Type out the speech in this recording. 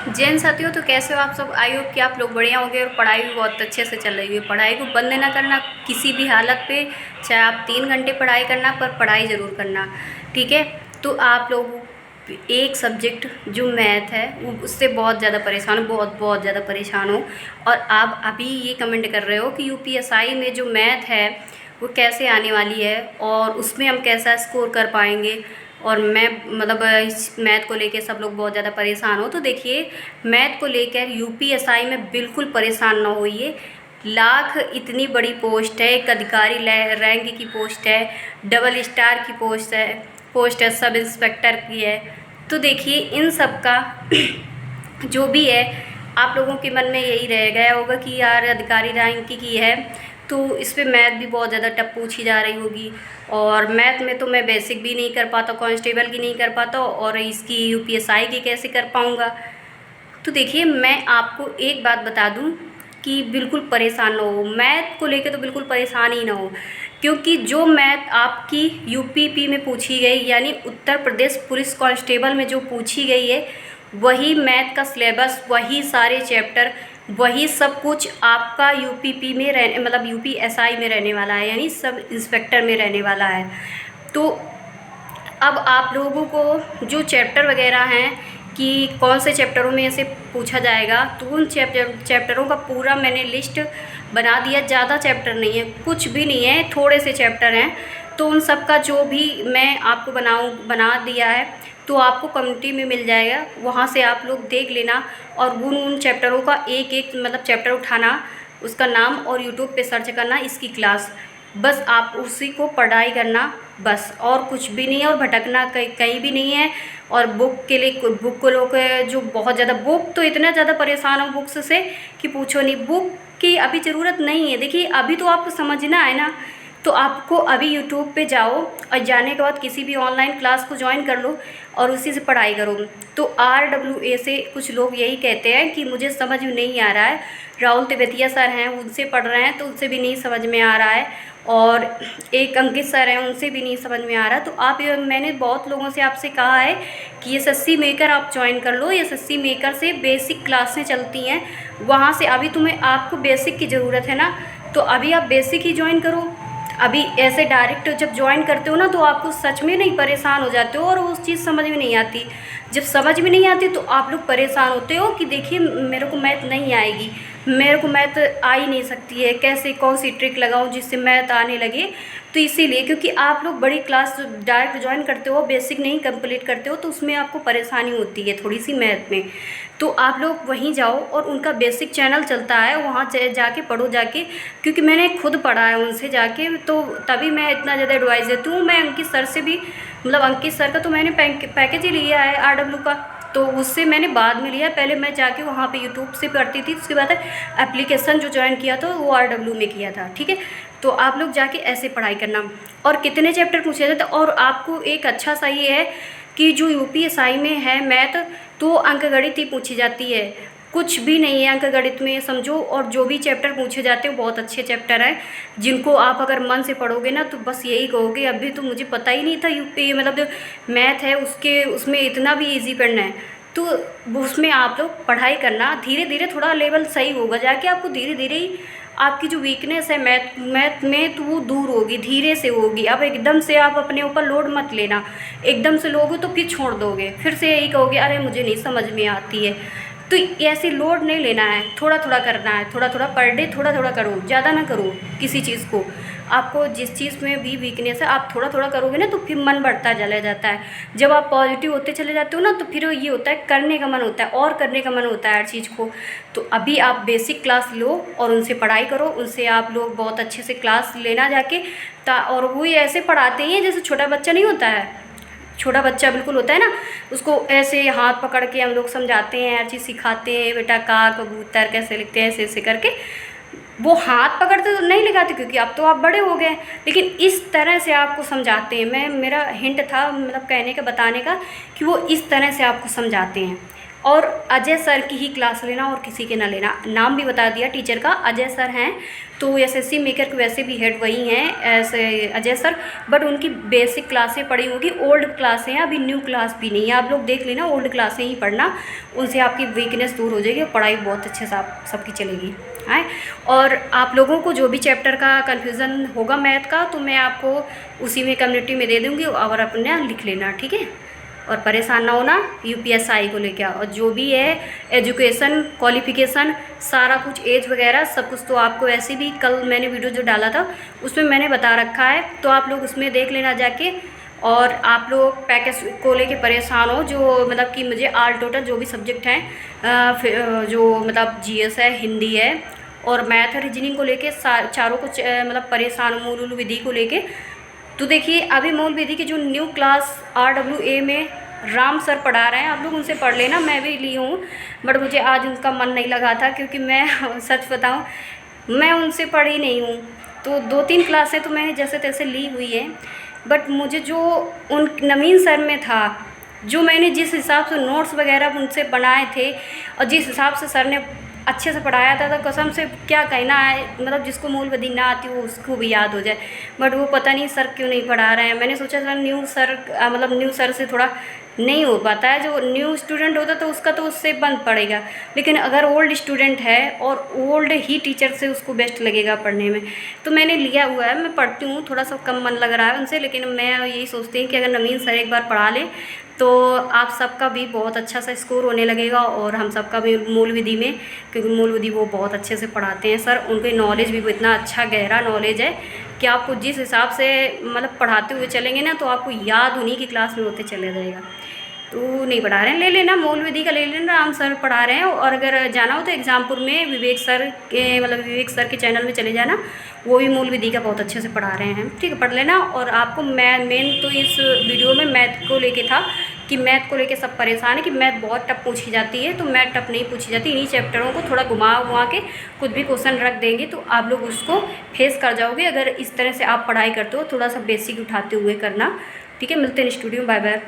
जैन साथियों, तो कैसे हो आप सब। आई होप कि आप लोग बढ़िया होंगे और पढ़ाई भी बहुत अच्छे से चल रही है। पढ़ाई को बंद ना करना किसी भी हालत पे, चाहे आप 3 घंटे पढ़ाई करना, पर पढ़ाई ज़रूर करना, ठीक है। तो आप लोग एक सब्जेक्ट जो मैथ है वो उससे बहुत ज़्यादा परेशान हो, बहुत बहुत ज़्यादा परेशान हो। और आप अभी ये कमेंट कर रहे हो कि यूपीएसआई में जो मैथ है वो कैसे आने वाली है और उसमें हम कैसा स्कोर कर पाएंगे। और मैं मतलब इस मैथ को लेके सब लोग बहुत ज़्यादा परेशान हो। तो देखिए, मैथ को लेकर यूपीएसआई में बिल्कुल परेशान ना होइए। लाख इतनी बड़ी पोस्ट है, एक अधिकारी रैंक की पोस्ट है, डबल स्टार की पोस्ट है, सब इंस्पेक्टर की है। तो देखिए, इन सब का जो भी है, आप लोगों के मन में यही रह गया होगा कि यार अधिकारी रैंक की है तो इस पे मैथ भी बहुत ज़्यादा टफ पूछी जा रही होगी। और मैथ में तो मैं बेसिक भी नहीं कर पाता, कांस्टेबल की नहीं कर पाता, और इसकी यूपीएसआई की कैसे कर पाऊँगा। तो देखिए, मैं आपको एक बात बता दूं कि बिल्कुल परेशान ना हो, मैथ को लेके तो बिल्कुल परेशान ही ना हो। क्योंकि जो मैथ आपकी यूपीपी में पूछी गई, यानी उत्तर प्रदेश पुलिस कांस्टेबल में जो पूछी गई है, वही मैथ का सिलेबस, वही सारे चैप्टर, वही सब कुछ आपका यूपीपी में मतलब यूपीएसआई में रहने वाला है, यानी सब इंस्पेक्टर में रहने वाला है। तो अब आप लोगों को जो चैप्टर वगैरह हैं कि कौन से चैप्टरों में से पूछा जाएगा, तो उन चैप्टरों का पूरा मैंने लिस्ट बना दिया। ज़्यादा चैप्टर नहीं है, कुछ भी नहीं है, थोड़े से चैप्टर हैं। तो उन सब का जो भी मैं आपको बना दिया है, तो आपको कम्युनिटी में मिल जाएगा, वहाँ से आप लोग देख लेना। और उन चैप्टरों का एक एक मतलब चैप्टर उठाना, उसका नाम और यूट्यूब पे सर्च करना इसकी क्लास, बस आप उसी को पढ़ाई करना, बस और कुछ भी नहीं है। और भटकना कहीं भी नहीं है। और बुक के लिए, बुक को लोग जो बहुत ज़्यादा, बुक तो इतना ज़्यादा परेशान हो बुक्स से कि पूछो नहीं। बुक की अभी ज़रूरत नहीं है। देखिए, अभी तो आपको समझना है ना, तो आपको अभी यूट्यूब पे जाओ और जाने के बाद किसी भी ऑनलाइन क्लास को ज्वाइन कर लो और उसी से पढ़ाई करो। तो RWA से कुछ लोग यही कहते हैं कि मुझे समझ में नहीं आ रहा है। राहुल तेवतिया सर हैं, उनसे पढ़ रहे हैं तो उनसे भी नहीं समझ में आ रहा है। और एक अंकित सर हैं, उनसे भी नहीं समझ में आ रहा। तो आप मैंने बहुत लोगों से आपसे कहा है कि एसएससी मेकर आप ज्वाइन कर लो। एसएससी मेकर से बेसिक क्लासें चलती हैं, वहाँ से अभी आपको बेसिक की ज़रूरत है ना, तो अभी आप बेसिक ही ज्वाइन करो। अभी ऐसे डायरेक्ट जब ज्वाइन करते हो ना, तो आपको सच में नहीं परेशान हो जाते हो और उस चीज़ समझ में नहीं आती। जब समझ में नहीं आती तो आप लोग परेशान होते हो कि देखिए, मेरे को मैथ नहीं आएगी, मेरे को मैथ आ ही नहीं सकती है, कैसे कौन सी ट्रिक लगाऊं जिससे मैथ आने लगे। तो इसीलिए, क्योंकि आप लोग बड़ी क्लास डायरेक्ट ज्वाइन करते हो, बेसिक नहीं कंप्लीट करते हो, तो उसमें आपको परेशानी होती है थोड़ी सी मैथ में। तो आप लोग वहीं जाओ और उनका बेसिक चैनल चलता है, वहाँ जाके पढ़ो जाके। क्योंकि मैंने खुद पढ़ा है उनसे जाके, तो तभी मैं इतना ज़्यादा एडवाइस देती हूँ। मैं अंकित सर से भी, मतलब अंकित सर का तो मैंने पैकेज ही लिया है RW का, तो उससे मैंने बाद में लिया। पहले मैं जाके वहाँ पे यूट्यूब से पढ़ती थी, उसके बाद एप्लीकेशन जो ज्वाइन किया था वो RW में किया था, ठीक है। तो आप लोग जाके ऐसे पढ़ाई करना। और कितने चैप्टर पूछे जाते, और आपको एक अच्छा सा ये है कि जो यूपीएसआई में है मैथ, तो अंकगणित ही पूछी जाती है, कुछ भी नहीं है अंकगणित में, समझो। और जो भी चैप्टर पूछे जाते हैं बहुत अच्छे चैप्टर हैं, जिनको आप अगर मन से पढ़ोगे ना तो बस यही कहोगे अभी तो मुझे पता ही नहीं था यूपी मतलब जो मैथ है उसमें इतना भी इजी पढ़ना है। तो उसमें आप लोग पढ़ाई करना, धीरे धीरे थोड़ा लेवल सही होगा, जाके आपको धीरे धीरे ही आपकी जो वीकनेस है मैथ में तो वो दूर होगी, धीरे से होगी। अब एकदम से आप अपने ऊपर लोड मत लेना, एकदम से लोगे तो फिर छोड़ दोगे, फिर से यही कहोगे अरे मुझे नहीं समझ में आती है। तो ऐसे लोड नहीं लेना है, थोड़ा थोड़ा करना है, थोड़ा थोड़ा पर डे थोड़ा थोड़ा करो, ज़्यादा ना करो किसी चीज़ को। आपको जिस चीज़ में भी वीकनेस है आप थोड़ा थोड़ा करोगे ना, तो फिर मन बढ़ता चला जाता है। जब आप पॉजिटिव होते चले जाते हो ना, तो फिर ये होता है करने का मन होता है और करने का मन होता है हर चीज़ को। तो अभी आप बेसिक क्लास लो और उनसे पढ़ाई करो, उनसे आप लोग बहुत अच्छे से क्लास लेना जाके। और वो ऐसे पढ़ाते हैं जैसे छोटा बच्चा नहीं होता है, छोटा बच्चा बिल्कुल होता है ना, उसको ऐसे हाथ पकड़ के हम लोग समझाते हैं, हर चीज़ सिखाते हैं, बेटा का कबूतर कैसे लिखते हैं, ऐसे ऐसे करके। वो हाथ पकड़ते तो नहीं लिखाते क्योंकि अब तो आप बड़े हो गए, लेकिन इस तरह से आपको समझाते हैं। मेरा हिंट था मतलब कहने का, बताने का, कि वो इस तरह से आपको समझाते हैं। और अजय सर की ही क्लास लेना और किसी के ना लेना। नाम भी बता दिया टीचर का, अजय सर हैं। तो एसएससी मेकर के वैसे भी हेड वही हैं ऐसे अजय सर, बट उनकी बेसिक क्लासें पढ़ी होगी, ओल्ड क्लासें हैं, अभी न्यू क्लास भी नहीं है। आप लोग देख लेना, ओल्ड क्लासें ही पढ़ना, उनसे आपकी वीकनेस दूर हो जाएगी और पढ़ाई बहुत अच्छे से आप सबकी चलेगी है। और आप लोगों को जो भी चैप्टर का कन्फ्यूज़न होगा मैथ का, तो मैं आपको उसी में कम्युनिटी में दे दूँगी और अपने लिख लेना, ठीक है। और परेशान ना होना यूपीएसआई को लेकर। और जो भी है एजुकेशन क्वालिफ़िकेशन सारा कुछ एज वगैरह सब कुछ तो आपको ऐसे भी कल मैंने वीडियो जो डाला था उसमें मैंने बता रखा है, तो आप लोग उसमें देख लेना जाके। और आप लोग पैकेज को लेके परेशान हो, जो मतलब कि मुझे ऑल टोटल जो भी सब्जेक्ट हैं जो मतलब जीएस है, हिंदी है और मैथ है, रीजनिंग को लेके चारों को मतलब परेशान हो, मूल विधि को लेके। तो देखिए अभी मूल विधि की जो न्यू क्लास RWA में राम सर पढ़ा रहे हैं, आप लोग उनसे पढ़ लेना। मैं भी ली हूँ बट मुझे आज उनका मन नहीं लगा था, क्योंकि मैं सच बताऊँ मैं उनसे पढ़ी नहीं हूँ। तो 2-3 क्लासें तो मैंने जैसे तैसे ली हुई है, बट मुझे जो उन नवीन सर में था, जो मैंने जिस हिसाब से नोट्स वगैरह उनसे बनाए थे और जिस हिसाब से सर ने अच्छे से पढ़ाया था, तो कसम से क्या कहना है, मतलब जिसको मूल विधि ना आती हो उसको भी याद हो जाए। बट वो पता नहीं सर क्यों नहीं पढ़ा रहे हैं। मैंने सोचा सर न्यू सर मतलब न्यू सर से थोड़ा नहीं हो पाता है, जो न्यू स्टूडेंट होता तो उसका तो उससे बंद पड़ेगा, लेकिन अगर ओल्ड स्टूडेंट है और ओल्ड ही टीचर से उसको बेस्ट लगेगा पढ़ने में। तो मैंने लिया हुआ है, मैं पढ़ती हूँ, थोड़ा सा कम मन लग रहा है उनसे, लेकिन मैं यही सोचती हूँ कि अगर नवीन सर एक बार पढ़ा लें तो आप सबका भी बहुत अच्छा सा स्कोर होने लगेगा और हम सबका भी मूल विधि में, क्योंकि मूल विधि वो बहुत अच्छे से पढ़ाते हैं सर। उनकी नॉलेज भी इतना अच्छा गहरा नॉलेज है कि आपको जिस हिसाब से मतलब पढ़ाते हुए चलेंगे ना, तो आपको याद उन्हीं की क्लास में होते चले जाएगा। तो नहीं पढ़ा रहे हैं, ले लेना मूल विधि का, ले लेना, राम सर पढ़ा रहे हैं। और अगर जाना हो तो एग्जामपुर में विवेक सर के मतलब विवेक सर के चैनल में चले जाना, वो भी मूल विधि का बहुत अच्छे से पढ़ा रहे हैं, ठीक है, पढ़ लेना। और आपको मेन तो इस वीडियो में मैथ को लेके था कि मैथ को लेके सब परेशान है कि मैथ बहुत टफ पूछी जाती है, तो मैथ टफ नहीं पूछी जाती। इन्हीं चैप्टरों को थोड़ा घुमा के कुछ भी क्वेश्चन रख देंगे तो आप लोग उसको फेस कर जाओगे, अगर इस तरह से आप पढ़ाई करते हो। थोड़ा सा बेसिक उठाते हुए करना, ठीक है। मिलते हैं स्टूडियो में, बाय बाय।